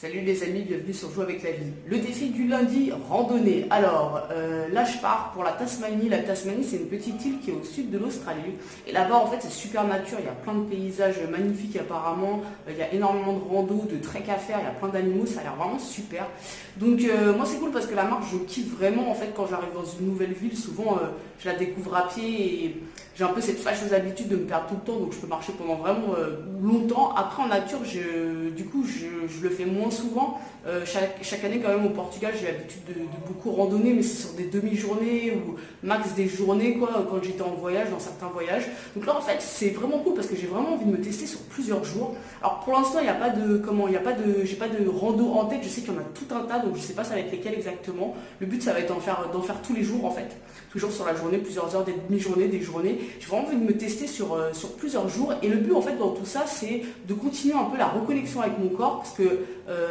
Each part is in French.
Salut les amis, bienvenue sur Jouer avec la vie. Le défi du lundi, randonnée. Alors là je pars pour la Tasmanie. La Tasmanie c'est une petite île qui est au sud de l'Australie. Et là-bas en fait c'est super nature, il y a plein de paysages magnifiques apparemment. Il y a énormément de rando, de trek à faire, il y a plein d'animaux, ça a l'air vraiment super. Donc moi c'est cool parce que la marche je kiffe vraiment en fait quand j'arrive dans une nouvelle ville. Souvent je la découvre à pied et j'ai un peu cette fâcheuse habitude de me perdre tout le temps. Donc je peux marcher pendant vraiment longtemps. Après en nature du coup je le fais moins souvent. Chaque année quand même au Portugal j'ai l'habitude de beaucoup randonner, mais c'est sur des demi-journées ou max des journées quoi, quand j'étais en voyage, dans certains voyages. Donc là en fait c'est vraiment cool parce que j'ai vraiment envie de me tester sur plusieurs jours. Alors pour l'instant il n'y a pas de j'ai pas de rando en tête, je sais qu'il y en a tout un tas, donc je sais pas ça va être lesquels exactement. Le but ça va être d'en faire tous les jours en fait, toujours sur la journée, plusieurs heures, des demi-journées, des journées. J'ai vraiment envie de me tester sur plusieurs jours, et le but en fait dans tout ça c'est de continuer un peu la reconnexion avec mon corps, parce que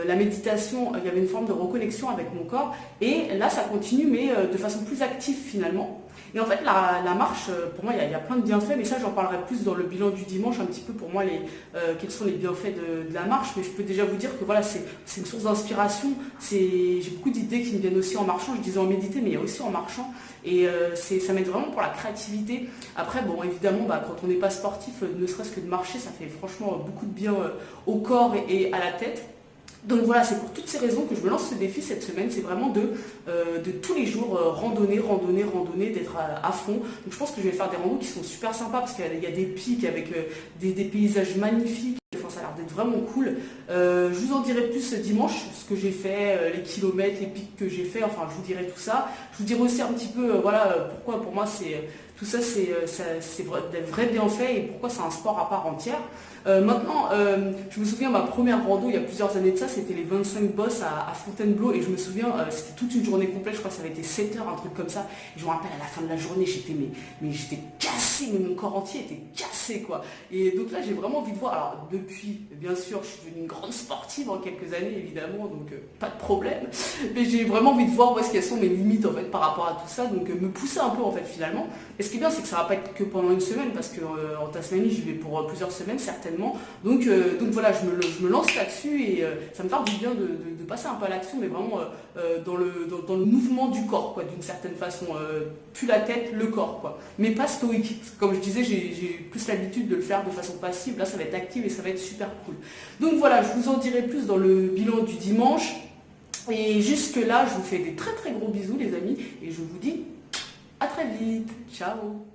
la méditation, il y avait une forme de reconnexion avec mon corps, et là ça continue mais de façon plus active finalement. Et en fait la marche, pour moi il y a plein de bienfaits, mais ça j'en parlerai plus dans le bilan du dimanche, un petit peu pour moi quels sont les bienfaits de la marche. Mais je peux déjà vous dire que voilà, c'est une source d'inspiration, j'ai beaucoup d'idées qui me viennent aussi en marchant. Je disais en méditer, mais il y a aussi en marchant, et ça m'aide vraiment pour la créativité. Après bon évidemment quand on n'est pas sportif, ne serait-ce que de marcher ça fait franchement beaucoup de bien au corps et à la tête. Donc voilà, c'est pour toutes ces raisons que je me lance ce défi cette semaine. C'est vraiment de tous les jours randonner, d'être à fond. Donc je pense que je vais faire des randos qui sont super sympas, parce qu'il y a des pics avec des paysages magnifiques. Enfin, ça a l'air d'être vraiment cool. Je vous en dirai plus ce dimanche, ce que j'ai fait, les kilomètres, les pics que j'ai fait. Enfin, je vous dirai tout ça. Je vous dirai aussi un petit peu pourquoi pour moi tout ça c'est des vrais bienfaits, et pourquoi c'est un sport à part entière. Maintenant, je me souviens ma première rando il y a plusieurs années de ça, c'était les 25 bosses à Fontainebleau, et je me souviens c'était toute une journée complète, je crois que ça avait été 7 heures, un truc comme ça. Et je me rappelle à la fin de la journée j'étais cassé, mais mon corps entier était cassé quoi. Et donc là j'ai vraiment envie de voir. Alors depuis bien sûr je suis devenue une grande sportive en quelques années évidemment, donc pas de problème, mais j'ai vraiment envie de voir où est-ce qu'elles sont mes limites en fait par rapport à tout ça, donc me pousser un peu en fait finalement. Et ce qui est bien c'est que ça va pas être que pendant une semaine, parce que en Tasmanie j'y vais pour plusieurs semaines certainement. Donc voilà, je me lance là-dessus, et ça me fait du bien de passer un peu à l'action, mais vraiment dans le mouvement du corps quoi, d'une certaine façon. Plus la tête, le corps quoi, mais pas stoïque. Comme je disais, j'ai plus l'habitude de le faire de façon passive. Là ça va être active et ça va être super cool. Donc voilà, je vous en dirai plus dans le bilan du dimanche. Et jusque là je vous fais des très très gros bisous les amis, et je vous dis à très vite. Ciao.